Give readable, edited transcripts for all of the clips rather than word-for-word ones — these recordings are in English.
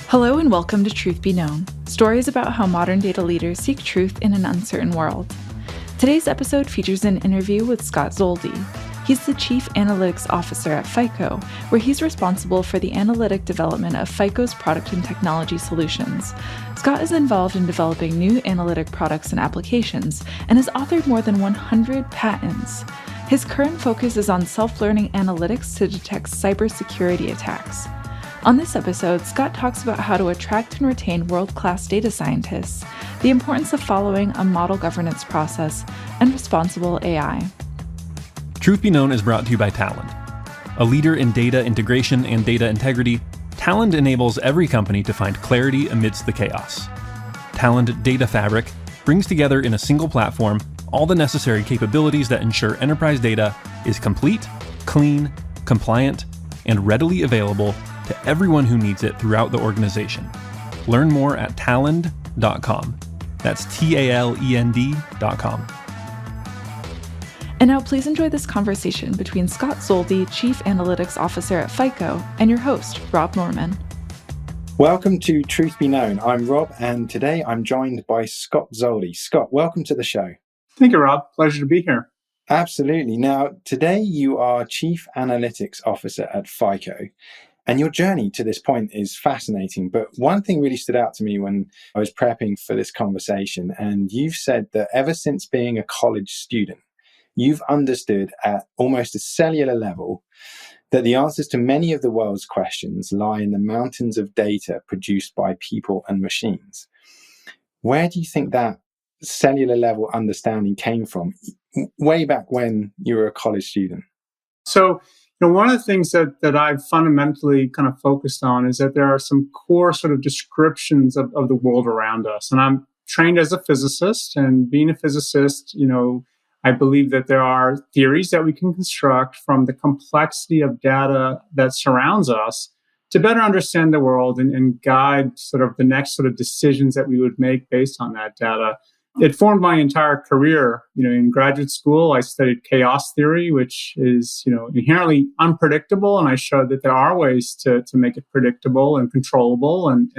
Hello and welcome to Truth Be Known, stories about how modern data leaders seek truth in an uncertain world. Today's episode features an interview with Scott Zoldi. He's the Chief Analytics Officer at FICO, where he's responsible for the analytic development of FICO's product and technology solutions. Scott is involved in developing new analytic products and applications, and has authored more than 100 patents. His current focus is on self-learning analytics to detect cybersecurity attacks. On this episode, Scott talks about how to attract and retain world-class data scientists, the importance of following a model governance process, and responsible AI. Truth Be Known is brought to you by Talend. A leader in data integration and data integrity, Talend enables every company to find clarity amidst the chaos. Talend Data Fabric brings together in a single platform all the necessary capabilities that ensure enterprise data is complete, clean, compliant, and readily available to everyone who needs it throughout the organization. Learn more at talend.com. That's TALEND.com. And now please enjoy this conversation between Scott Zoldi, Chief Analytics Officer at FICO, and your host, Rob Norman. Welcome to Truth Be Known. I'm Rob, and today I'm joined by Scott Zoldi. Scott, welcome to the show. Thank you, Rob. Pleasure to be here. Absolutely. Now, today you are Chief Analytics Officer at FICO. And your journey to this point is fascinating. But one thing really stood out to me when I was prepping for this conversation, and you've said that ever since being a college student, you've understood at almost a cellular level that the answers to many of the world's questions lie in the mountains of data produced by people and machines. Where do you think that cellular level understanding came from way back when you were a college student? So, one of the things that I've fundamentally kind of focused on is that there are some core sort of descriptions of the world around us. And I'm trained as a physicist, and being a physicist, I believe that there are theories that we can construct from the complexity of data that surrounds us to better understand the world and guide sort of the next sort of decisions that we would make based on that data. It formed my entire career. In graduate school, I studied chaos theory, which is, inherently unpredictable. And I showed that there are ways to make it predictable and controllable and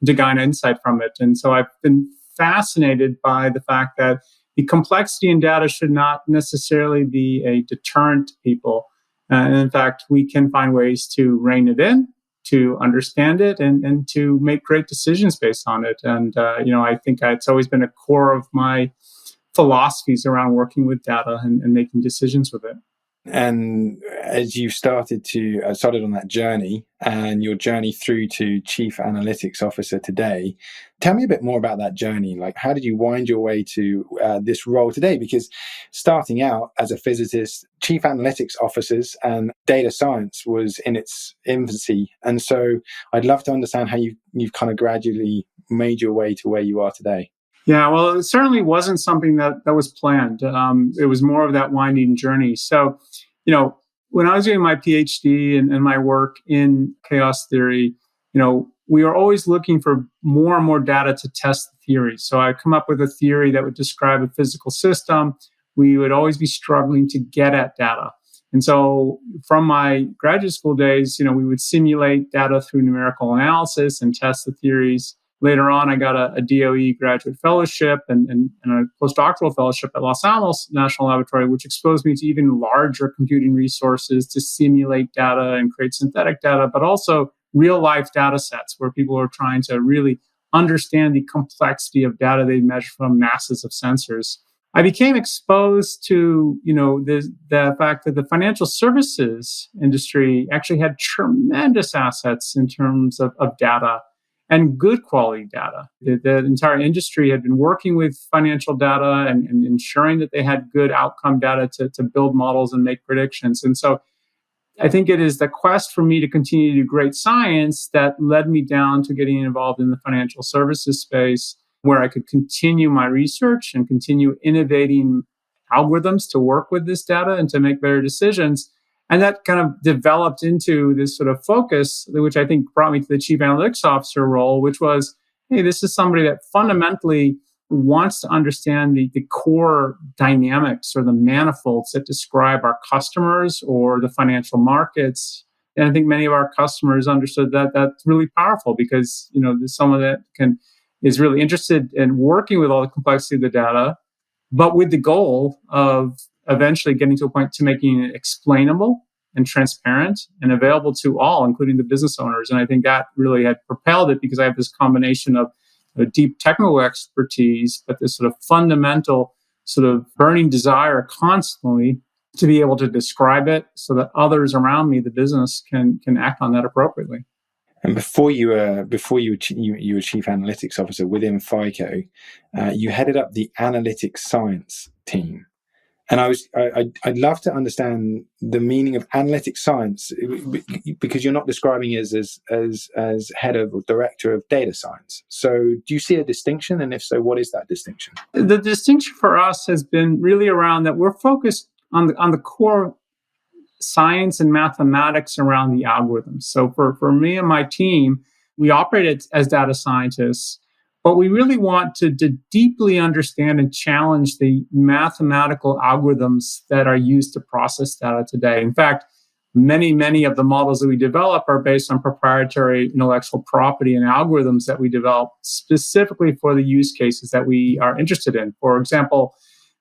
to gain insight from it. And so I've been fascinated by the fact that the complexity in data should not necessarily be a deterrent to people. And in fact, we can find ways to rein it in, to understand it, and to make great decisions based on it. And, I think it's always been a core of my philosophies around working with data and making decisions with it. And as you started on that journey and your journey through to Chief Analytics Officer today, tell me a bit more about that journey. Like, how did you wind your way to this role today? Because starting out as a physicist, Chief Analytics Officers and data science was in its infancy. And so I'd love to understand how you've kind of gradually made your way to where you are today. Yeah, well, it certainly wasn't something that was planned. It was more of that winding journey. So, when I was doing my PhD and my work in chaos theory, we were always looking for more and more data to test the theory. So I come up with a theory that would describe a physical system. We would always be struggling to get at data. And so from my graduate school days, we would simulate data through numerical analysis and test the theories. Later on, I got a DOE graduate fellowship and a postdoctoral fellowship at Los Alamos National Laboratory, which exposed me to even larger computing resources to simulate data and create synthetic data, but also real-life data sets where people are trying to really understand the complexity of data they measure from masses of sensors. I became exposed to, the fact that the financial services industry actually had tremendous assets in terms of data. And good quality data. The entire industry had been working with financial data and ensuring that they had good outcome data to build models and make predictions. And so I think it is the quest for me to continue to do great science that led me down to getting involved in the financial services space, where I could continue my research and continue innovating algorithms to work with this data and to make better decisions. And that kind of developed into this sort of focus, which I think brought me to the Chief Analytics Officer role, which was, hey, this is somebody that fundamentally wants to understand the core dynamics or the manifolds that describe our customers or the financial markets And I think many of our customers understood that that's really powerful because, there's someone that is really interested in working with all the complexity of the data, but with the goal of eventually getting to a point to making it explainable and transparent and available to all, including the business owners. And I think that really had propelled it because I have this combination of deep technical expertise, but this sort of fundamental sort of burning desire constantly to be able to describe it so that others around me, the business, can act on that appropriately. And before you were chief analytics officer within FICO, you headed up the analytics science team. And I'd love to understand the meaning of analytics science, because you're not describing it as head of or director of data science. So do you see a distinction? And if so, what is that distinction? The distinction for us has been really around that we're focused on the core science and mathematics around the algorithms. So for me and my team, we operate as data scientists, but we really want to deeply understand and challenge the mathematical algorithms that are used to process data today. In fact, many of the models that we develop are based on proprietary intellectual property and algorithms that we develop specifically for the use cases that we are interested in. For example,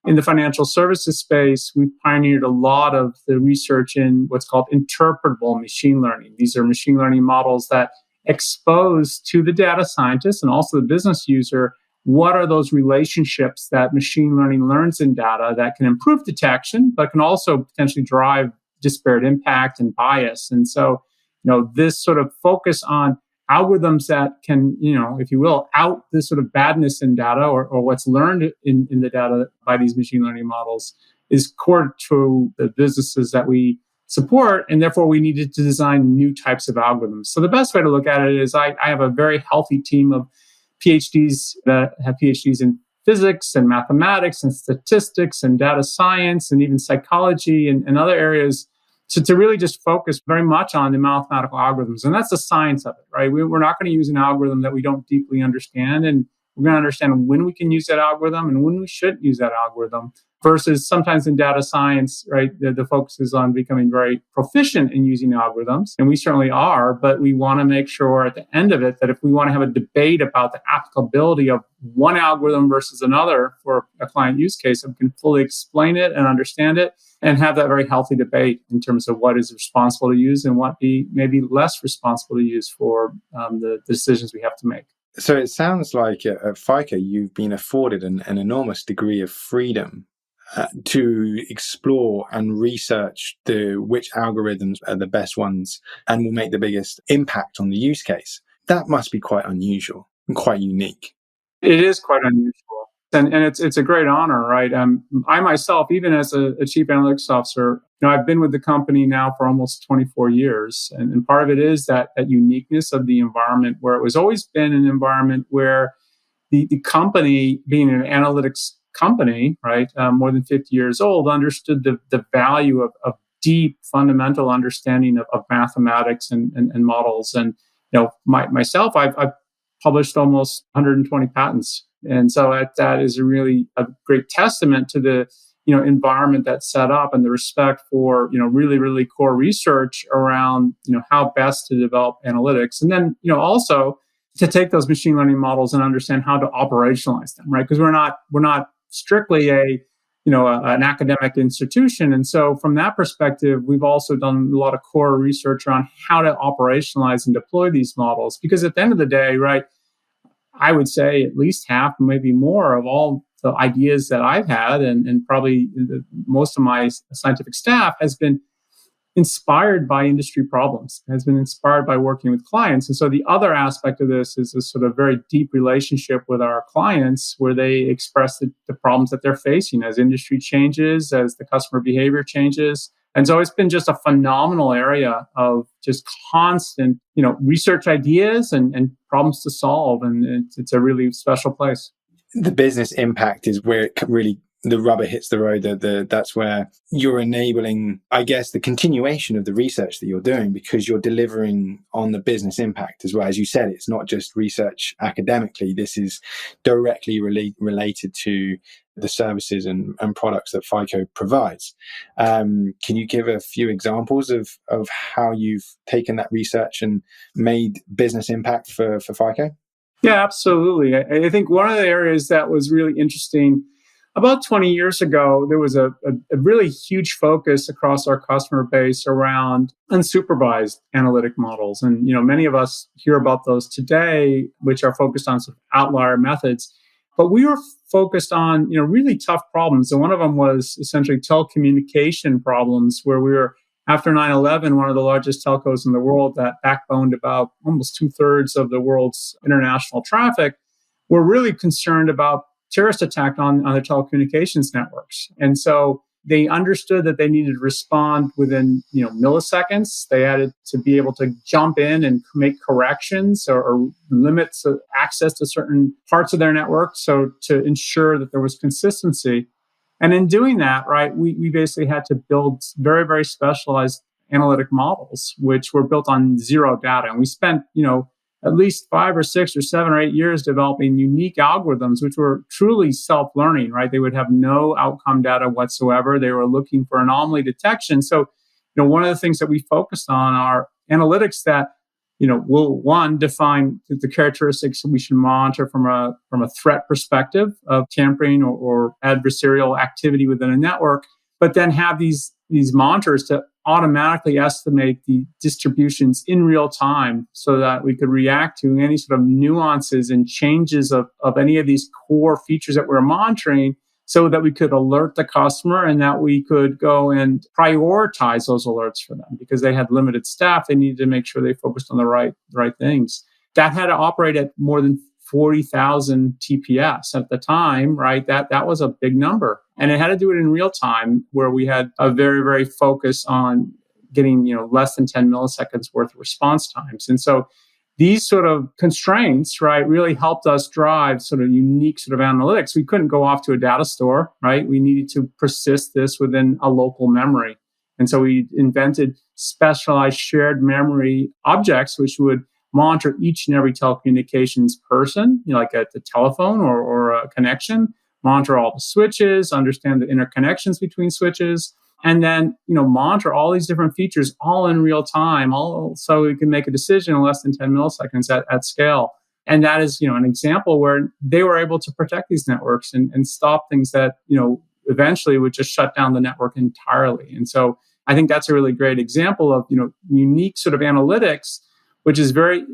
in the financial services space, we've pioneered a lot of the research in what's called interpretable machine learning. These are machine learning models that expose to the data scientist and also the business user what are those relationships that machine learning learns in data that can improve detection, but can also potentially drive disparate impact and bias. And so, this sort of focus on algorithms that can, if you will, out this sort of badness in data or what's learned in the data by these machine learning models is core to the businesses that we support. And therefore, we needed to design new types of algorithms. So the best way to look at it is I have a very healthy team of PhDs that have PhDs in physics and mathematics and statistics and data science and even psychology and other areas to really just focus very much on the mathematical algorithms. And that's the science of it, right? We're not going to use an algorithm that we don't deeply understand. And we're going to understand when we can use that algorithm and when we shouldn't use that algorithm. Versus sometimes in data science, right, the focus is on becoming very proficient in using algorithms. And we certainly are, but we want to make sure at the end of it that if we want to have a debate about the applicability of one algorithm versus another for a client use case, we can fully explain it and understand it and have that very healthy debate in terms of what is responsible to use and what be maybe less responsible to use for the decisions we have to make. So it sounds like at FICO, you've been afforded an enormous degree of freedom to explore and research which algorithms are the best ones and will make the biggest impact on the use case. That must be quite unusual and quite unique. It is quite unusual. And it's a great honor, right? I myself, even as a chief analytics officer, I've been with the company now for almost 24 years. And part of it is that uniqueness of the environment where it was always been an environment where the company, being an analytics company, right, more than 50 years old, understood the value of deep fundamental understanding of mathematics and models. And, myself, I've published almost 120 patents. And so that is really a great testament to the, environment that's set up and the respect for, really, really core research around, how best to develop analytics. And then, also to take those machine learning models and understand how to operationalize them, right? Because we're not strictly an academic institution. And so from that perspective, we've also done a lot of core research around how to operationalize and deploy these models. Because at the end of the day, right, I would say at least half, maybe more of all the ideas that I've had and probably most of my scientific staff has been inspired by industry problems, has been inspired by working with clients. And so the other aspect of this is a sort of very deep relationship with our clients where they express the problems that they're facing as industry changes, as the customer behavior changes. And so it's been just a phenomenal area of just constant, research ideas and problems to solve. And it's a really special place. The business impact is where it really the rubber hits the road. That's where you're enabling, I guess, the continuation of the research that you're doing because you're delivering on the business impact as well. As you said, it's not just research academically. This is directly related to the services and products that FICO provides. Can you give a few examples of how you've taken that research and made business impact for FICO? Yeah, absolutely. I think one of the areas that was really interesting about 20 years ago, there was a really huge focus across our customer base around unsupervised analytic models. And, many of us hear about those today, which are focused on sort of outlier methods. But we were focused on, really tough problems. And one of them was essentially telecommunication problems where we were, after 9/11, one of the largest telcos in the world that backboned about almost 2/3 of the world's international traffic, were really concerned about terrorist attack on their telecommunications networks. And so they understood that they needed to respond within milliseconds. They had to be able to jump in and make corrections or limit access to certain parts of their network, so to ensure that there was consistency. And in doing that, right, we basically had to build very, very specialized analytic models, which were built on zero data. And we spent, at least 5 or 6 or 7 or 8 years developing unique algorithms, which were truly self-learning, right? They would have no outcome data whatsoever. They were looking for anomaly detection. So, one of the things that we focused on are analytics that, will, one, define the characteristics that we should monitor from a threat perspective of tampering or adversarial activity within a network, but then have these monitors to automatically estimate the distributions in real time so that we could react to any sort of nuances and changes of any of these core features that we're monitoring, so that we could alert the customer and that we could go and prioritize those alerts for them, because they had limited staff. They needed to make sure they focused on the right things. That had to operate at more than 40,000 TPS at the time, right? That was a big number. And it had to do it in real time, where we had a very, very focus on getting, less than 10 milliseconds worth of response times. And so these sort of constraints, right, really helped us drive sort of unique sort of analytics. We couldn't go off to a data store, right? We needed to persist this within a local memory. And so we invented specialized shared memory objects, which would monitor each and every telecommunications person, like at the telephone or a connection, monitor all the switches, understand the interconnections between switches, and then, monitor all these different features all in real time, all so we can make a decision in less than 10 milliseconds at scale. And that is, an example where they were able to protect these networks and stop things that, eventually would just shut down the network entirely. And so I think that's a really great example of, unique sort of analytics, which is very,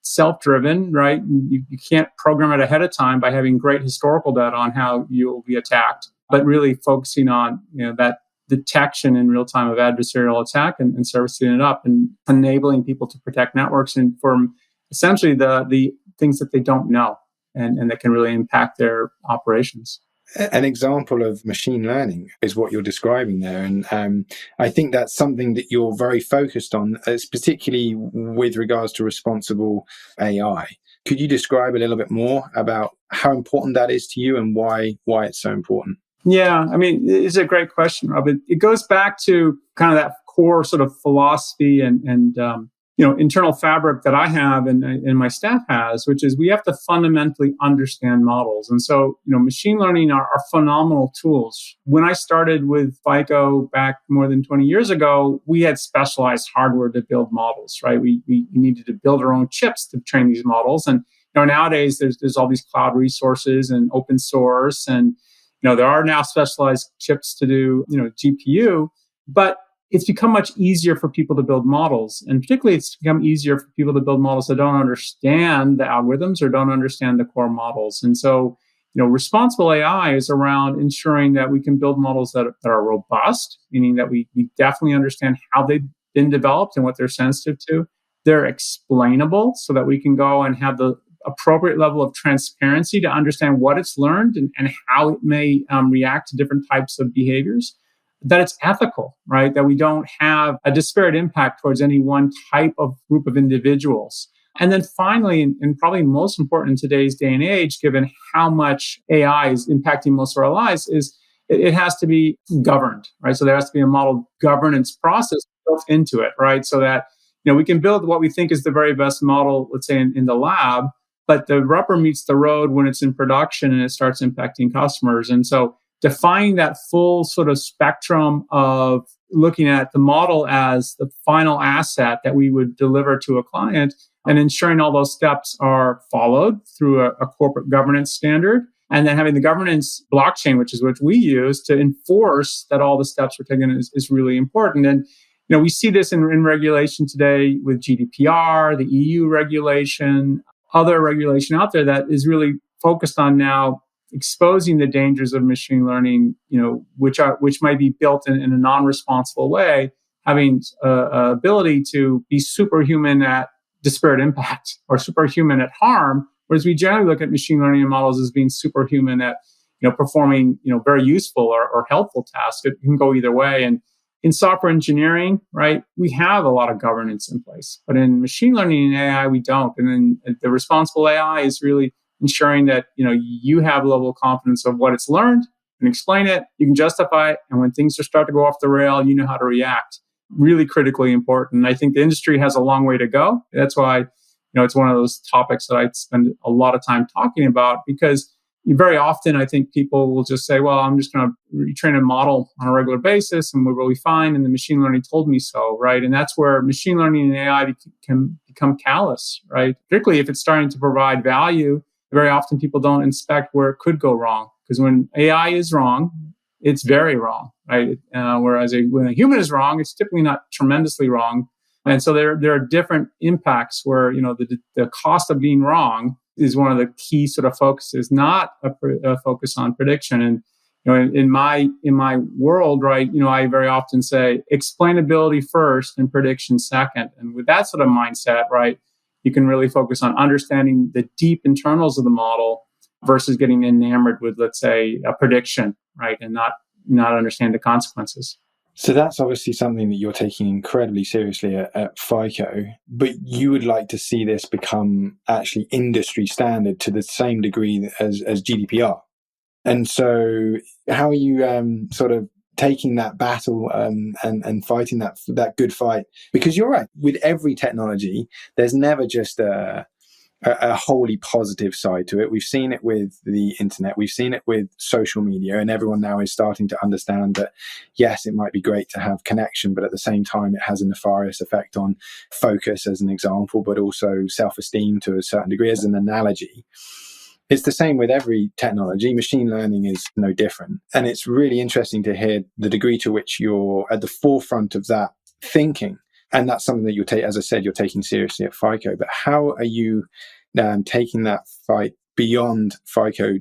self-driven, right? You can't program it ahead of time by having great historical data on how you'll be attacked, but really focusing on, that detection in real time of adversarial attack and servicing it up and enabling people to protect networks and from essentially the things that they don't know and that can really impact their operations. An example of machine learning is what you're describing there. And I think that's something that you're very focused on, particularly with regards to responsible AI. Could you describe a little bit more about how important that is to you and why it's so important? Yeah, I mean, it's a great question, Rob. It goes back to kind of that core sort of philosophy and internal fabric that I have and my staff has, which is we have to fundamentally understand models. And so, machine learning are phenomenal tools. When I started with FICO back more than 20 years ago, we had specialized hardware to build models, right? We needed to build our own chips to train these models. And, nowadays there's all these cloud resources and open source, and, there are now specialized chips to do, GPU, but it's become much easier for people to build models. And particularly it's become easier for people to build models that don't understand the algorithms or don't understand the core models. And so, responsible AI is around ensuring that we can build models that are robust, meaning that we definitely understand how they've been developed and what they're sensitive to. They're explainable so that we can go and have the appropriate level of transparency to understand what it's learned and how it may react to different types of behaviors. That it's ethical, right? That we don't have a disparate impact towards any one type of group of individuals. And then finally, and probably most important in today's day and age, given how much AI is impacting most of our lives, is it has to be governed, right? So there has to be a model governance process built into it, right? So that, we can build what we think is the very best model, let's say in the lab, but the rubber meets the road when it's in production and it starts impacting customers. And so defining that full sort of spectrum of looking at the model as the final asset that we would deliver to a client and ensuring all those steps are followed through a corporate governance standard. And then having the governance blockchain, which is what we use to enforce that all the steps we're taking is really important. And we see this in regulation today with GDPR, the EU regulation, other regulation out there that is really focused on now exposing the dangers of machine learning, which might be built in a non-responsible way, having ability to be superhuman at disparate impact or superhuman at harm, whereas we generally look at machine learning models as being superhuman at performing very useful or helpful tasks. It can go either way. And in software engineering, right, we have a lot of governance in place, but in machine learning and AI, we don't. And then the responsible AI is really ensuring that you have a level of confidence of what it's learned and explain it. You can justify it, and when things start to go off the rail, you know how to react. Really critically important. I think the industry has a long way to go. That's why it's one of those topics that I spend a lot of time talking about, because very often I think people will just say, well, I'm just going to retrain a model on a regular basis and we're really fine, and the machine learning told me so, right? And that's where machine learning and AI can become callous, right? Particularly if it's starting to provide value. Very often people don't inspect where it could go wrong, because when AI is wrong, it's very wrong, right? Whereas when a human is wrong, it's typically not tremendously wrong. And so there are different impacts where the cost of being wrong is one of the key sort of focuses, not a focus on prediction. And in my world, right, I very often say explainability first and prediction second. And with that sort of mindset, right, you can really focus on understanding the deep internals of the model versus getting enamored with, let's say, a prediction, right, and not understand the consequences. So that's obviously something that you're taking incredibly seriously at FICO, but you would like to see this become actually industry standard to the same degree as GDPR. And so how are you sort of taking that battle and fighting that good fight? Because you're right, with every technology, there's never just a wholly positive side to it. We've seen it with the internet. We've seen it with social media, and everyone now is starting to understand that, yes, it might be great to have connection, but at the same time, it has a nefarious effect on focus, as an example, but also self-esteem to a certain degree, as an analogy. It's the same with every technology. Machine learning is no different. And it's really interesting to hear the degree to which you're at the forefront of that thinking. And that's something that you're as I said, you're taking seriously at FICO. But how are you taking that fight beyond FICO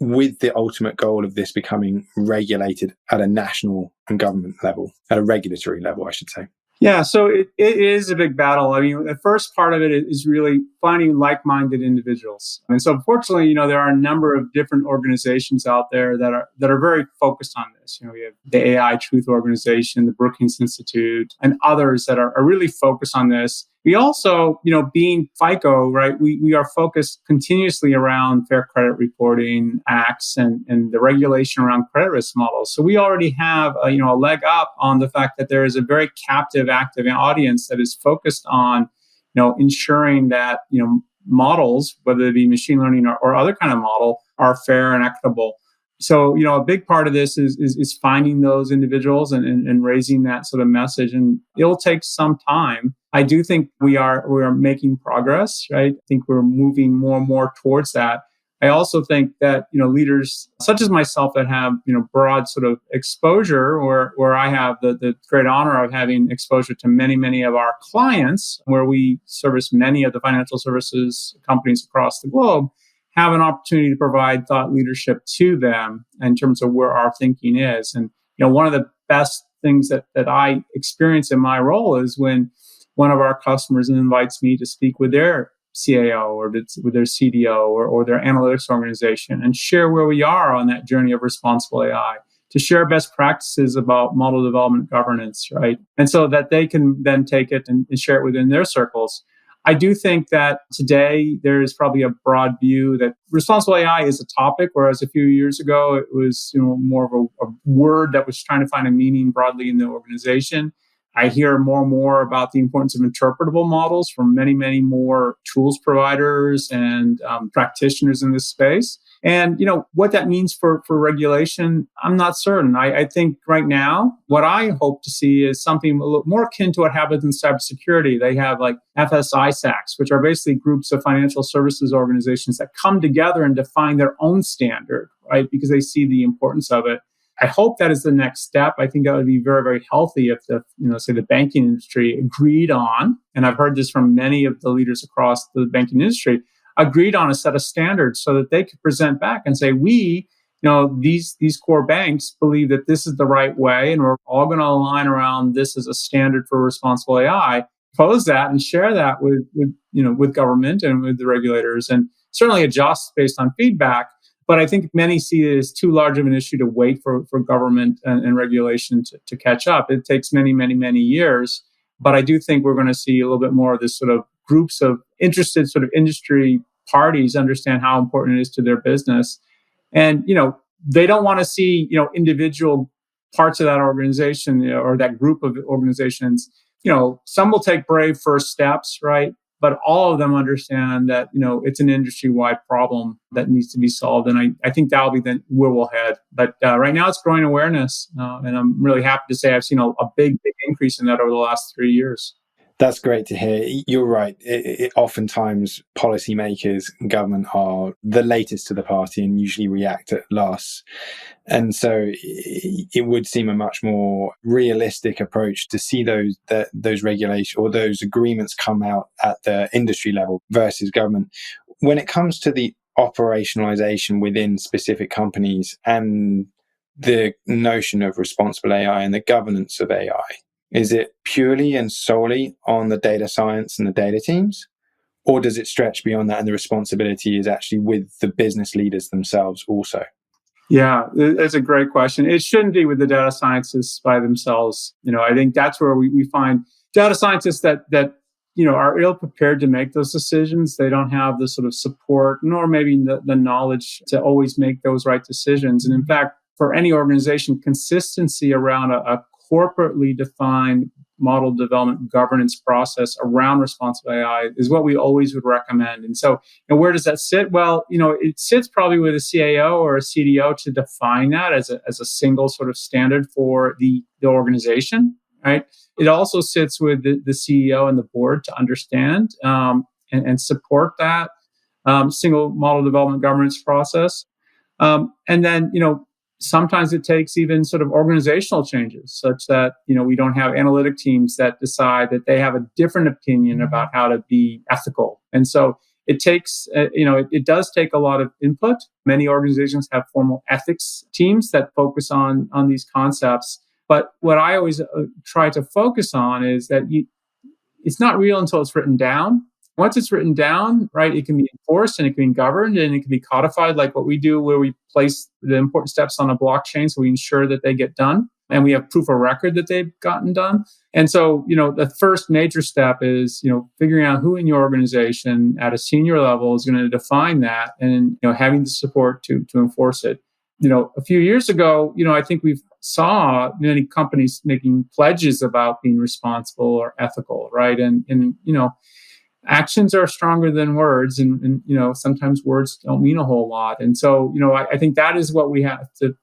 with the ultimate goal of this becoming regulated at a national and government level, at a regulatory level, I should say? Yeah, so it is a big battle. I mean, the first part of it is really finding like-minded individuals. And so fortunately, there are a number of different organizations out there that are very focused on this. We have the AI Truth Organization, the Brookings Institute, and others that are really focused on this. We also, being FICO, right, we are focused continuously around fair credit reporting acts and the regulation around credit risk models. So we already have a leg up on the fact that there is a very captive, active audience that is focused on, ensuring that, models, whether it be machine learning or other kind of model, are fair and equitable. So, a big part of this is finding those individuals and raising that sort of message. And it'll take some time. I do think we are making progress, right? I think we're moving more and more towards that. I also think that, leaders such as myself that have, broad sort of exposure, or where I have the great honor of having exposure to many, many of our clients, where we service many of the financial services companies across the globe, have an opportunity to provide thought leadership to them in terms of where our thinking is. And, one of the best things that I experience in my role is when one of our customers invites me to speak with their CAO or with their CDO or their analytics organization and share where we are on that journey of responsible AI, to share best practices about model development governance, right? And so that they can then take it and share it within their circles. I do think that today there is probably a broad view that responsible AI is a topic, whereas a few years ago it was more of a word that was trying to find a meaning broadly in the organization. I hear more and more about the importance of interpretable models from many, many more tools providers and practitioners in this space. And, what that means for regulation, I'm not certain. I think right now, what I hope to see is something a little more akin to what happens in cybersecurity. They have like FSISACs, which are basically groups of financial services organizations that come together and define their own standard, right? Because they see the importance of it. I hope that is the next step. I think that would be very, very healthy if say the banking industry agreed on, and I've heard this from many of the leaders across the banking industry, agreed on a set of standards so that they could present back and say, these core banks believe that this is the right way, and we're all going to align around this as a standard for responsible AI. Propose that and share that with government and with the regulators, and certainly adjust based on feedback. But I think many see it as too large of an issue to wait for government and regulation to catch up. It takes many, many, many years. But I do think we're going to see a little bit more of this sort of groups of interested sort of industry parties understand how important it is to their business. And, they don't want to see, individual parts of that organization or that group of organizations. Some will take brave first steps, right? But all of them understand that, it's an industry-wide problem that needs to be solved. And I think that'll be where we'll head. But right now it's growing awareness. And I'm really happy to say I've seen a big, big increase in that over the last 3 years. That's great to hear. You're right. Oftentimes, policymakers and government are the latest to the party and usually react at last. And so it would seem a much more realistic approach to see those regulations or those agreements come out at the industry level versus government. When it comes to the operationalization within specific companies and the notion of responsible AI and the governance of AI, is it purely and solely on the data science and the data teams? Or does it stretch beyond that and the responsibility is actually with the business leaders themselves also? Yeah, that's a great question. It shouldn't be with the data scientists by themselves. I think that's where we find data scientists that are ill prepared to make those decisions. They don't have the sort of support nor maybe the knowledge to always make those right decisions. And in fact, for any organization, consistency around a corporately defined model development governance process around responsible AI is what we always would recommend. And so, where does that sit? Well, it sits probably with a CAO or a CDO to define that as a single sort of standard for the organization, right? It also sits with the CEO and the board to understand and support that single model development governance process. And then, sometimes it takes even sort of organizational changes such that, we don't have analytic teams that decide that they have a different opinion about how to be ethical. And so it takes, it does take a lot of input. Many organizations have formal ethics teams that focus on these concepts. But what I always try to focus on is that it's not real until it's written down. Once it's written down, right, it can be enforced and it can be governed and it can be codified like what we do where we place the important steps on a blockchain so we ensure that they get done and we have proof of record that they've gotten done. And so, the first major step is, figuring out who in your organization at a senior level is going to define that and, having the support to enforce it. A few years ago, I think we saw many companies making pledges about being responsible or ethical, right? And actions are stronger than words, and sometimes words don't mean a whole lot. And so, I think that is what we have to,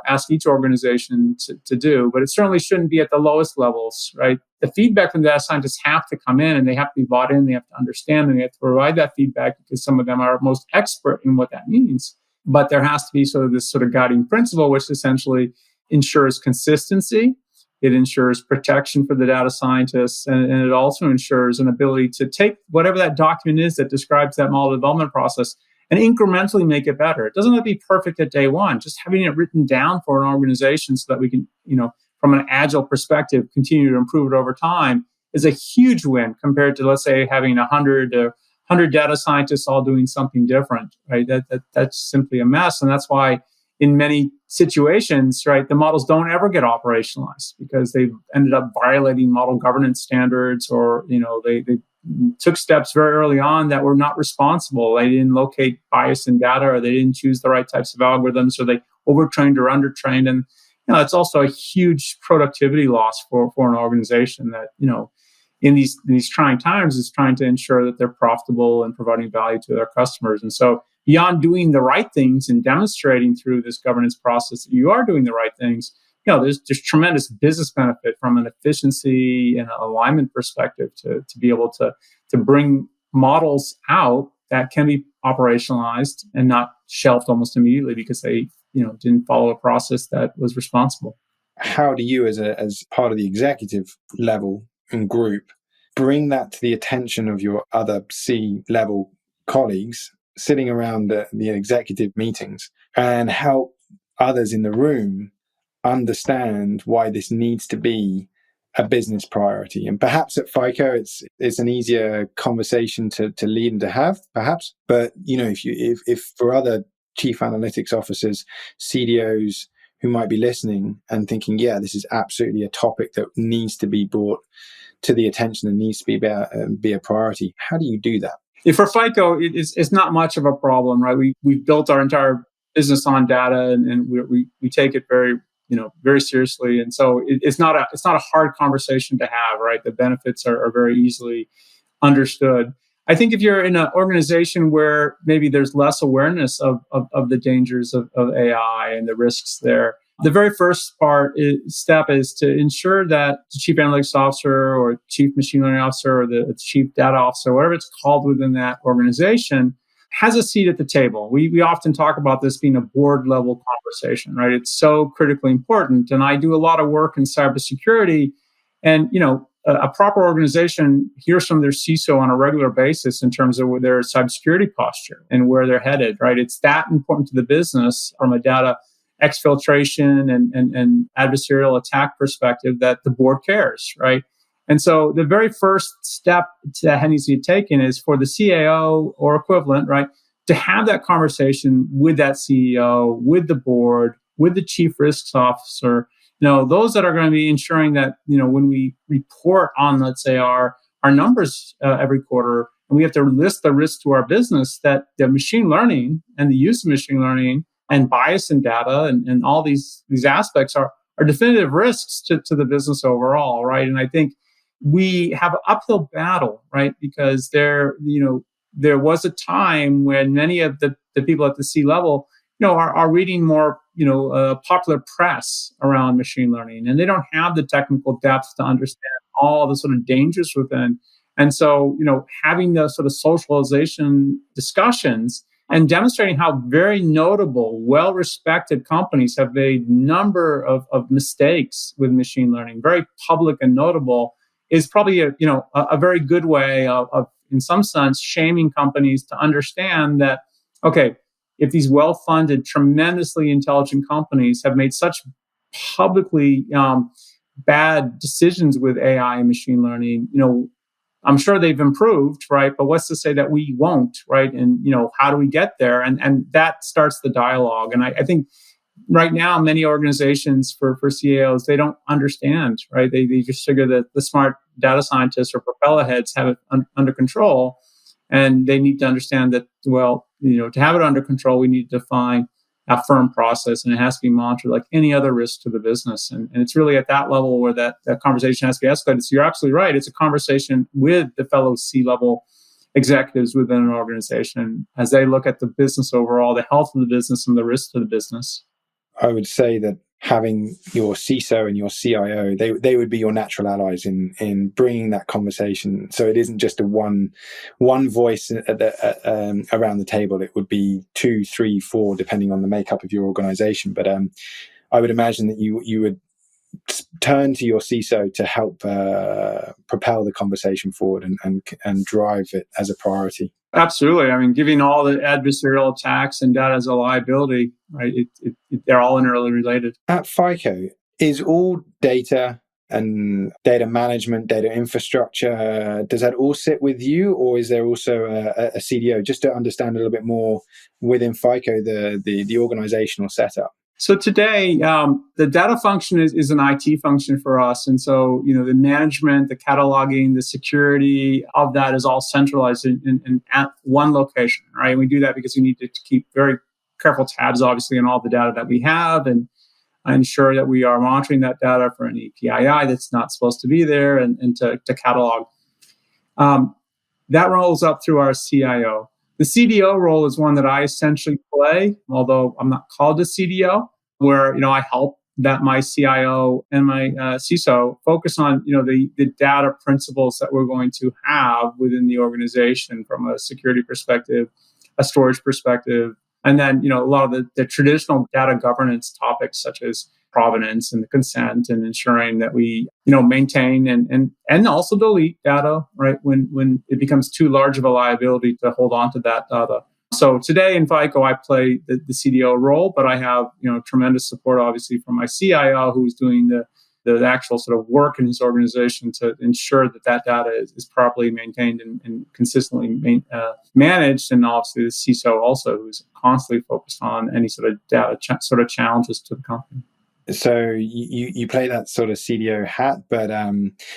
ask each organization to do. But it certainly shouldn't be at the lowest levels, right? The feedback from the data scientists have to come in, and they have to be bought in. They have to understand, and they have to provide that feedback because some of them are most expert in what that means. But there has to be sort of this sort of guiding principle, which essentially ensures consistency. It ensures protection for the data scientists, and it also ensures an ability to take whatever that document is that describes that model development process and incrementally make it better. It doesn't have to be perfect at day one. Just having it written down for an organization so that we can, from an agile perspective, continue to improve it over time is a huge win compared to, let's say, having 100 data scientists all doing something different, right? That's simply a mess. And that's why in many situations, right, the models don't ever get operationalized because they've ended up violating model governance standards, or they took steps very early on that were not responsible. They didn't locate bias in data, or they didn't choose the right types of algorithms, or they overtrained or undertrained. And it's also a huge productivity loss for an organization that, in these trying times is trying to ensure that they're profitable and providing value to their customers. And so beyond doing the right things and demonstrating through this governance process that you are doing the right things, there's tremendous business benefit from an efficiency and alignment perspective to be able to bring models out that can be operationalized and not shelved almost immediately because they didn't follow a process that was responsible. How do you, as part of the executive level and group, bring that to the attention of your other C-level colleagues sitting around the executive meetings and help others in the room understand why this needs to be a business priority? And perhaps at FICO, it's an easier conversation to lead and to have, perhaps. But if for other chief analytics officers, CDOs who might be listening and thinking, yeah, this is absolutely a topic that needs to be brought to the attention and needs to be a priority. How do you do that? For FICO, it's not much of a problem, right? We've built our entire business on data, and we take it very seriously. And so it's not a hard conversation to have, right? The benefits are very easily understood. I think if you're in an organization where maybe there's less awareness of the dangers of AI and the risks there, the very first step is to ensure that the chief analytics officer or chief machine learning officer or the chief data officer, whatever it's called within that organization, has a seat at the table. We often talk about this being a board level conversation, right? It's so critically important. And I do a lot of work in cybersecurity, and a proper organization hears from their CISO on a regular basis in terms of their cybersecurity posture and where they're headed, right? It's that important to the business from a data exfiltration and adversarial attack perspective that the board cares, right? And so the very first step that needs to be taken is for the CAO or equivalent, right, to have that conversation with that CEO, with the board, with the chief risks officer, those that are going to be ensuring that, when we report on, let's say, our numbers every quarter, and we have to list the risks to our business, that the machine learning and the use of machine learning and bias in data and all these aspects are definitive risks to the business overall, right? And I think we have an uphill battle, right? Because there was a time when many of the people at the C level, are reading more, popular press around machine learning, and they don't have the technical depth to understand all the sort of dangers within. And so, having the sort of socialization discussions and demonstrating how very notable, well-respected companies have made a number of mistakes with machine learning, very public and notable, is probably a very good way of, in some sense, shaming companies to understand that, okay, if these well-funded, tremendously intelligent companies have made such publicly bad decisions with AI and machine learning, I'm sure they've improved, right? But what's to say that we won't, right? And, how do we get there? And that starts the dialogue. And I think right now, many organizations for CAOs, they don't understand, right? They just figure that the smart data scientists or propeller heads have it under control. And they need to understand that, well, to have it under control, we need to define a firm process, and it has to be monitored like any other risk to the business. And it's really at that level where that conversation has to be escalated. So you're absolutely right. It's a conversation with the fellow C-level executives within an organization as they look at the business overall, the health of the business and the risks to the business. I would say that having your CISO and your CIO, they would be your natural allies in bringing that conversation. So it isn't just a one voice around the table. It would be 2, 3, 4, depending on the makeup of your organization. But I would imagine that you would turn to your CISO to help propel the conversation forward and drive it as a priority. Absolutely. I mean, giving all the adversarial attacks and data as a liability, right? They're all interrelated related. At FICO, is all data and data management, data infrastructure, does that all sit with you, or is there also a CDO? Just to understand a little bit more within FICO, the organizational setup. So today, the data function is an IT function for us. And so, the management, the cataloging, the security of that is all centralized in at one location, right? And we do that because we need to keep very careful tabs, obviously, on all the data that we have. And ensure that we are monitoring that data for any PII that's not supposed to be there, and to catalog. That rolls up through our CIO. The CDO role is one that I essentially play, although I'm not called a CDO, where I help that my CIO and my CISO focus on the data principles that we're going to have within the organization from a security perspective, a storage perspective, and then a lot of the traditional data governance topics such as provenance and the consent, and ensuring that we maintain and also delete data, right, when it becomes too large of a liability to hold on to that data. So today in FICO, I play the CDO role, but I have tremendous support, obviously, from my CIO, who's doing the actual sort of work in his organization to ensure that data is properly maintained and consistently managed, and obviously the CISO also, who's constantly focused on any sort of data sort of challenges to the company. So you play that sort of CDO hat, but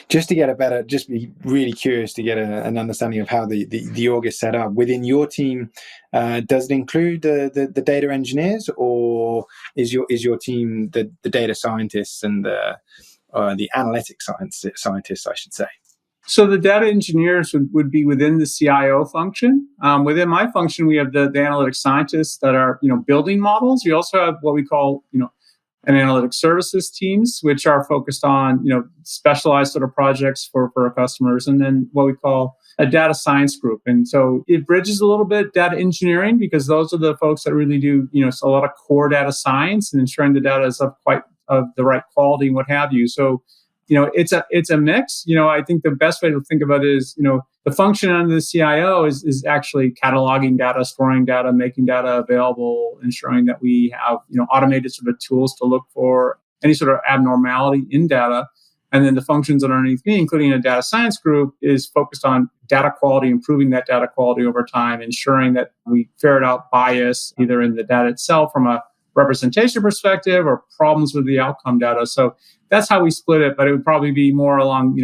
just be really curious to get an understanding of how the org is set up within your team. Does it include the data engineers, or is your team the data scientists and the analytic scientists, I should say? So the data engineers would be within the CIO function. Within my function, we have the analytic scientists that are building models. We also have what we call and analytic services teams, which are focused on specialized sort of projects for our customers, and then what we call a data science group. And so it bridges a little bit data engineering, because those are the folks that really do a lot of core data science and ensuring the data is of the right quality and what have you. So it's a mix. I think the best way to think about it is the function under the CIO is actually cataloging data, storing data, making data available, ensuring that we have automated sort of tools to look for any sort of abnormality in data. And then the functions underneath me, including a data science group, is focused on data quality, improving that data quality over time, ensuring that we ferret out bias either in the data itself from a representation perspective or problems with the outcome data. So that's how we split it, but it would probably be more along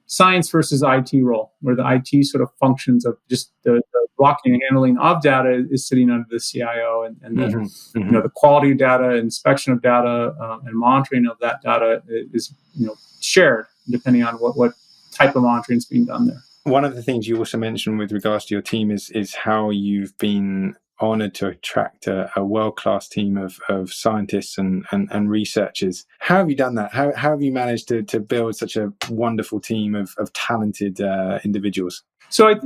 science versus IT role, where the IT sort of functions of just the blocking and handling of data is sitting under the CIO, and then the quality of data, inspection of data, and monitoring of that data is shared depending on what type of monitoring is being done there. One of the things you also mentioned with regards to your team is how you've been honored to attract a world-class team of scientists and researchers. How have you done that? How have you managed to build such a wonderful team of talented individuals? So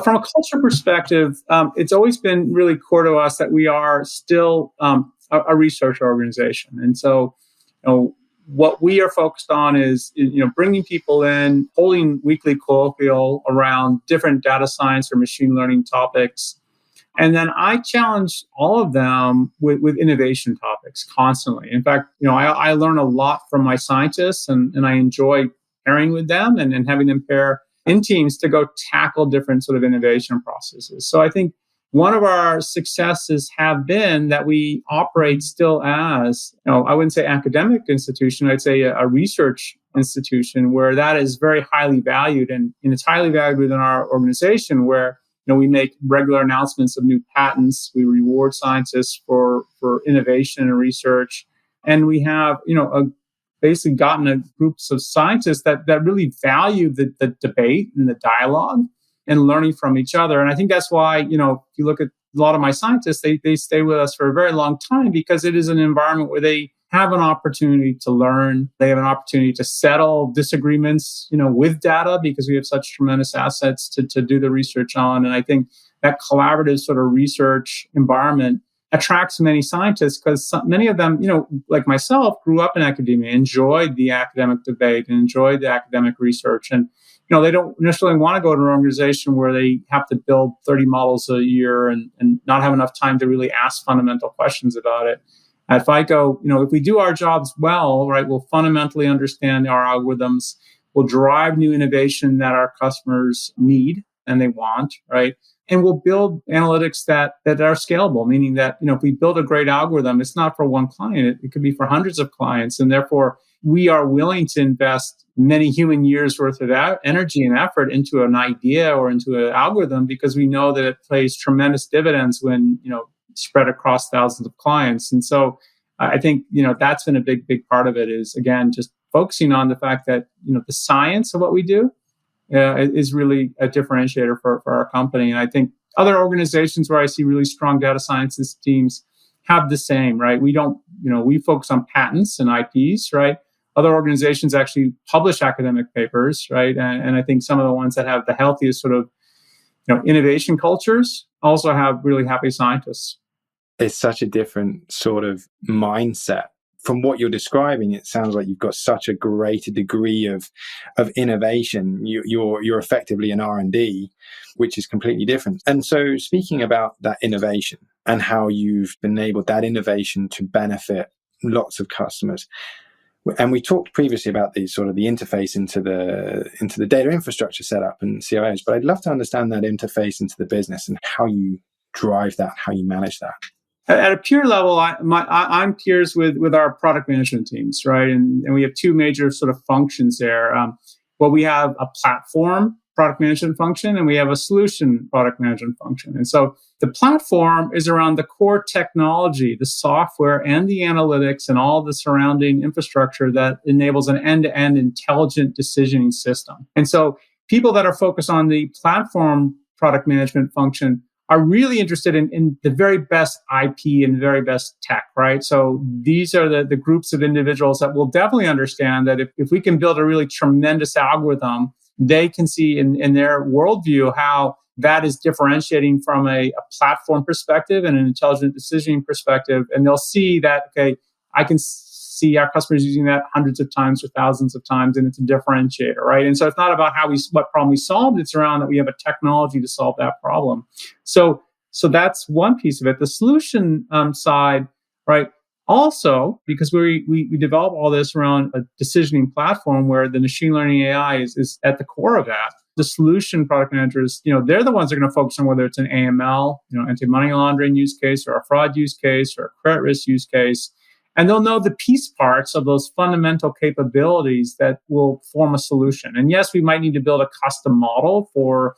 from a culture perspective, it's always been really core to us that we are still a research organization. And so what we are focused on is bringing people in, holding weekly colloquial around different data science or machine learning topics. And then I challenge all of them with innovation topics constantly. In fact, I learn a lot from my scientists, and I enjoy pairing with them and having them pair in teams to go tackle different sort of innovation processes. So I think one of our successes have been that we operate still as, I wouldn't say academic institution, I'd say a research institution, where that is very highly valued, and it's highly valued within our organization, where we make regular announcements of new patents. We reward scientists for innovation and research. And we have, basically gotten a groups of scientists that really value the debate and the dialogue and learning from each other. And I think that's why, if you look at a lot of my scientists, they stay with us for a very long time, because it is an environment where they have an opportunity to learn. They have an opportunity to settle disagreements, with data, because we have such tremendous assets to do the research on. And I think that collaborative sort of research environment attracts many scientists, because many of them, like myself, grew up in academia, enjoyed the academic debate and enjoyed the academic research. And, they don't necessarily want to go to an organization where they have to build 30 models a year and not have enough time to really ask fundamental questions about it. At FICO, if we do our jobs well, right, we'll fundamentally understand our algorithms, we'll drive new innovation that our customers need and they want, right? And we'll build analytics that are scalable, meaning that, if we build a great algorithm, it's not for one client, it could be for hundreds of clients. And therefore, we are willing to invest many human years worth of energy and effort into an idea or into an algorithm, because we know that it pays tremendous dividends when, spread across thousands of clients. And so I think, that's been a big part of it is, again, just focusing on the fact that, the science of what we do is really a differentiator for our company. And I think other organizations where I see really strong data sciences teams have the same, right? We don't, we focus on patents and IPs, right? Other organizations actually publish academic papers, right? And I think some of the ones that have the healthiest sort of, innovation cultures also have really happy scientists. It's such a different sort of mindset. From what you're describing, it sounds like you've got such a greater degree of innovation. You're effectively an R&D, which is completely different. And so speaking about that innovation and how you've enabled that innovation to benefit lots of customers, and we talked previously about the sort of the interface into the data infrastructure setup and CIOs, but I'd love to understand that interface into the business and how you drive that, how you manage that. At a peer level, I'm peers with our product management teams, right? And we have two major sort of functions there. Well, we have a platform product management function, and we have a solution product management function. And so the platform is around the core technology, the software and the analytics and all the surrounding infrastructure that enables an end-to-end intelligent decisioning system. And so people that are focused on the platform product management function are really interested in the very best IP and the very best tech, right? So these are the groups of individuals that will definitely understand that if we can build a really tremendous algorithm, they can see in their worldview how that is differentiating from a platform perspective and an intelligent decisioning perspective. And they'll see that, okay, I can see our customers using that hundreds of times or thousands of times, and it's a differentiator, right? And so it's not about what problem we solved, it's around that we have a technology to solve that problem. So that's one piece of it. The solution side, right? Also, because we develop all this around a decisioning platform where the machine learning AI is at the core of that. The solution product managers, they're the ones that are going to focus on whether it's an AML, anti-money laundering use case, or a fraud use case, or a credit risk use case. And they'll know the piece parts of those fundamental capabilities that will form a solution. And yes, we might need to build a custom model for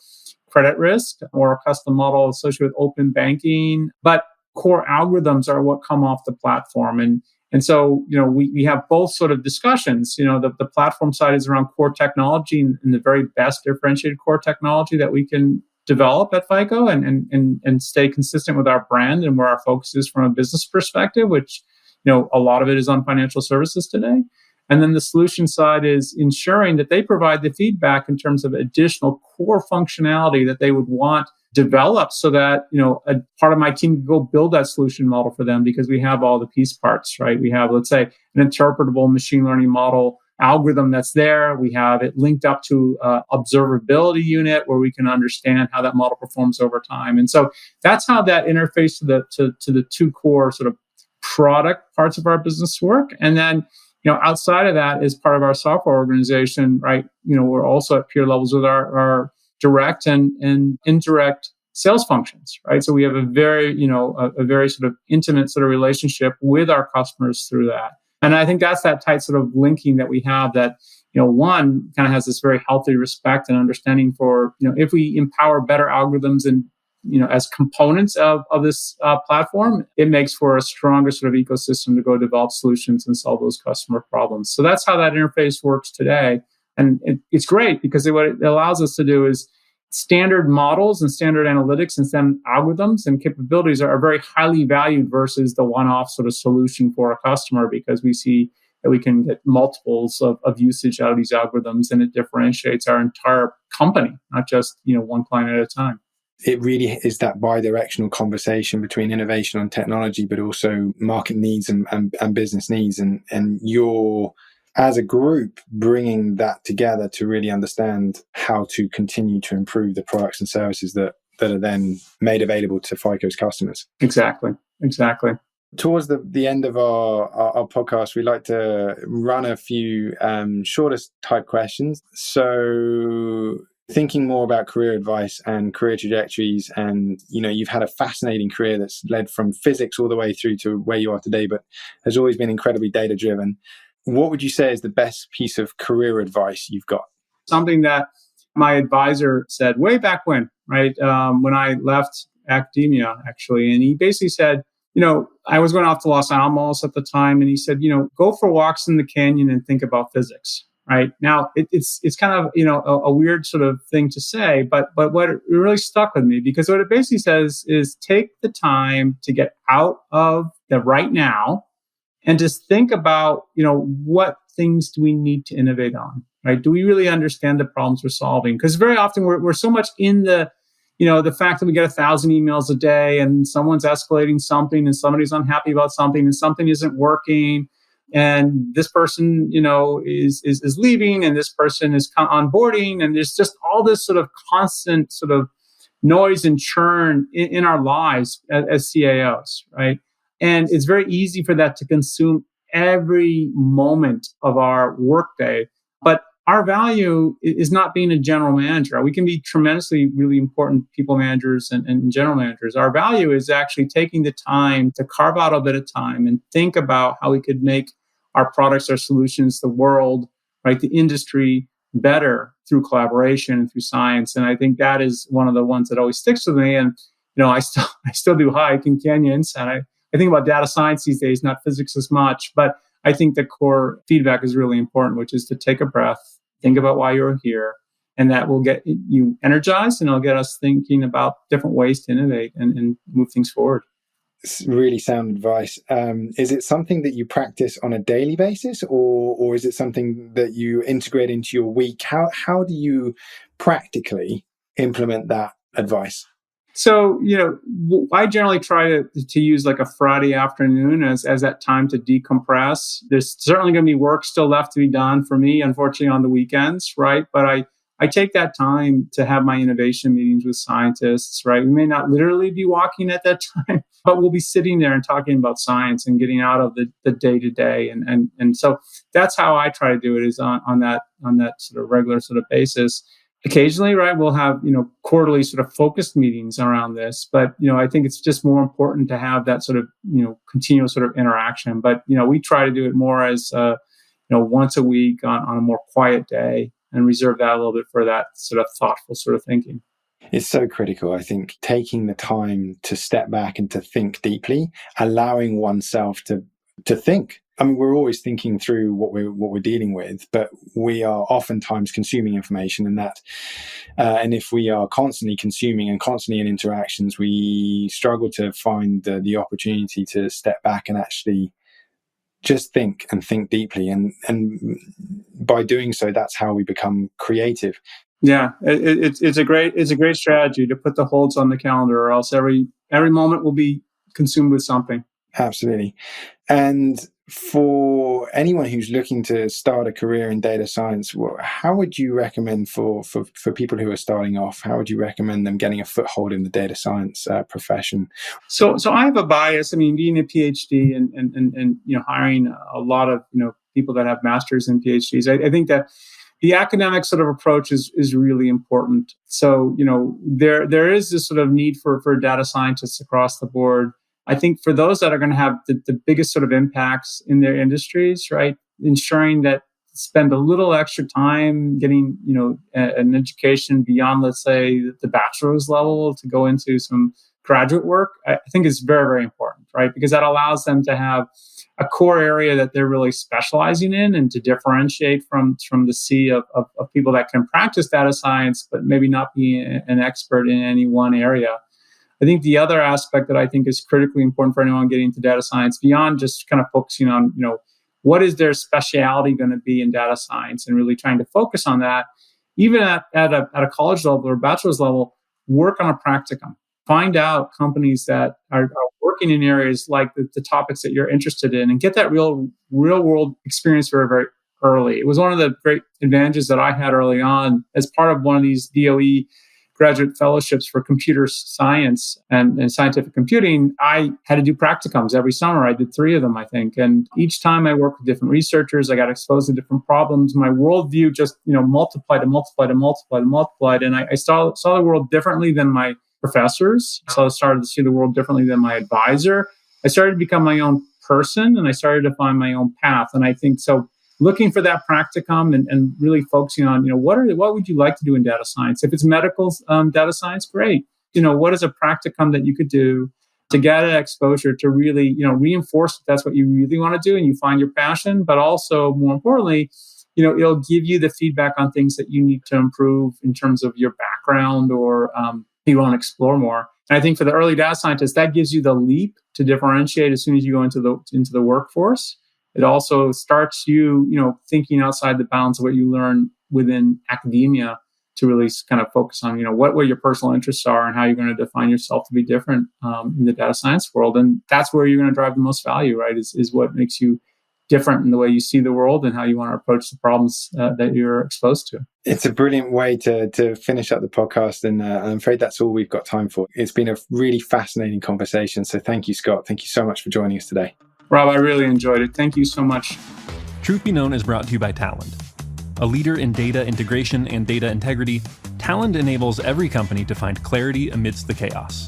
credit risk or a custom model associated with open banking, but core algorithms are what come off the platform. And so, we have both sort of discussions. The platform side is around core technology and the very best differentiated core technology that we can develop at FICO and stay consistent with our brand and where our focus is from a business perspective, which, a lot of it is on financial services today. And then the solution side is ensuring that they provide the feedback in terms of additional core functionality that they would want developed so that, a part of my team can go build that solution model for them because we have all the piece parts, right? We have, let's say, an interpretable machine learning model algorithm that's there. We have it linked up to an observability unit where we can understand how that model performs over time. And so that's how that interface to the two core sort of product parts of our business work. And then, outside of that, as part of our software organization, right, we're also at peer levels with our direct and indirect sales functions, right? So we have a very sort of intimate sort of relationship with our customers through that. And I think that's that tight sort of linking that we have that, one kind of has this very healthy respect and understanding for, if we empower better algorithms and as components of this platform, it makes for a stronger sort of ecosystem to go develop solutions and solve those customer problems. So that's how that interface works today. And it's great because what it allows us to do is standard models and standard analytics and standard algorithms and capabilities are very highly valued versus the one-off sort of solution for a customer because we see that we can get multiples of usage out of these algorithms and it differentiates our entire company, not just one client at a time. It really is that bi-directional conversation between innovation and technology, but also market needs and business needs. And you're, as a group, bringing that together to really understand how to continue to improve the products and services that are then made available to FICO's customers. Exactly. Towards the end of our podcast, we like to run a few shortest type questions. So thinking more about career advice and career trajectories, and you've had a fascinating career that's led from physics all the way through to where you are today, but has always been incredibly data driven. What would you say is the best piece of career advice you've got? Something that my advisor said way back when I left academia, actually, and he basically said, I was going off to Los Alamos at the time, and he said, go for walks in the canyon and think about physics. Right now, it's kind of a weird sort of thing to say, but what it really stuck with me, because what it basically says is take the time to get out of the right now and just think about what things do we need to innovate on, right? Do we really understand the problems we're solving? Because very often we're so much in the fact that we get 1,000 emails a day and someone's escalating something and somebody's unhappy about something and something isn't working. And this person, is leaving, and this person is onboarding, and there's just all this sort of constant sort of noise and churn in our lives as CAOs, right? And it's very easy for that to consume every moment of our workday. But our value is not being a general manager. We can be tremendously really important people managers and general managers. Our value is actually taking the time to carve out a bit of time and think about how we could make our products, our solutions, the world, right, the industry better through collaboration and through science. And I think that is one of the ones that always sticks with me. And I still do hike in canyons, and I think about data science these days, not physics as much, but I think the core feedback is really important, which is to take a breath, think about why you're here, and that will get you energized, and it'll get us thinking about different ways to innovate and move things forward. It's really sound advice. Is it something that you practice on a daily basis, or is it something that you integrate into your week? How do you practically implement that advice? So, I generally try to use like a Friday afternoon as that time to decompress. There's certainly going to be work still left to be done for me, unfortunately, on the weekends, right? But I take that time to have my innovation meetings with scientists, right? We may not literally be walking at that time, but we'll be sitting there and talking about science and getting out of the day-to-day. And so that's how I try to do it, is on that sort of regular sort of basis. Occasionally, right, we'll have, quarterly sort of focused meetings around this. But, I think it's just more important to have that sort of, continuous sort of interaction. But, we try to do it more as, once a week on a more quiet day, and reserve that a little bit for that sort of thoughtful sort of thinking. It's so critical, I think, taking the time to step back and to think deeply, allowing oneself to think. I mean, we're always thinking through what we're dealing with, but we are oftentimes consuming information, and if we are constantly consuming and constantly in interactions, we struggle to find the opportunity to step back and actually just think deeply, and by doing so, that's how we become creative. Yeah, it's a great strategy to put the holds on the calendar, or else every moment will be consumed with something. Absolutely. And for anyone who's looking to start a career in data science, how would you recommend for people who are starting off, how would you recommend them getting a foothold in the data science profession? So I have a bias. I mean, being a PhD and hiring a lot of people that have masters and PhDs, I think that the academic sort of approach is really important. So there is this sort of need for data scientists across the board. I think for those that are going to have the biggest sort of impacts in their industries, right, ensuring that spend a little extra time getting, an education beyond, let's say, the bachelor's level to go into some graduate work, I think is very, very important, right? Because that allows them to have a core area that they're really specializing in, and to differentiate from the sea of people that can practice data science, but maybe not be an expert in any one area. I think the other aspect that I think is critically important for anyone getting into data science, beyond just kind of focusing on, what is their specialty going to be in data science, and really trying to focus on that, even at a college level or bachelor's level, work on a practicum. Find out companies that are working in areas like the topics that you're interested in, and get that real world experience very, very early. It was one of the great advantages that I had early on as part of one of these DOE graduate fellowships for computer science and scientific computing. I had to do practicums every summer. I did 3 of them, I think. And each time I worked with different researchers, I got exposed to different problems. My worldview just, multiplied and multiplied and multiplied and multiplied. And I saw the world differently than my professors. So I started to see the world differently than my advisor. I started to become my own person, and I started to find my own path. And I think so. Looking for that practicum and really focusing on, what would you like to do in data science? If it's medical data science, great. What is a practicum that you could do to get that exposure to really, reinforce that that's what you really want to do and you find your passion, but also more importantly, it'll give you the feedback on things that you need to improve in terms of your background or you want to explore more. And I think for the early data scientists, that gives you the leap to differentiate as soon as you go into the workforce. It also starts you, thinking outside the bounds of what you learn within academia to really kind of focus on, what your personal interests are and how you're going to define yourself to be different in the data science world. And that's where you're going to drive the most value, right? Is what makes you different in the way you see the world and how you want to approach the problems that you're exposed to. It's a brilliant way to finish up the podcast, and I'm afraid that's all we've got time for. It's been a really fascinating conversation. So thank you, Scott. Thank you so much for joining us today. Rob, I really enjoyed it. Thank you so much. Truth Be Known is brought to you by Talend. A leader in data integration and data integrity, Talend enables every company to find clarity amidst the chaos.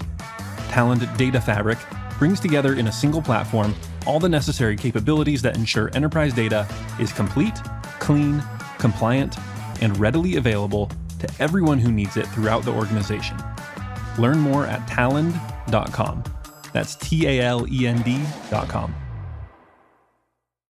Talend Data Fabric brings together in a single platform all the necessary capabilities that ensure enterprise data is complete, clean, compliant, and readily available to everyone who needs it throughout the organization. Learn more at talend.com. That's Talend.com.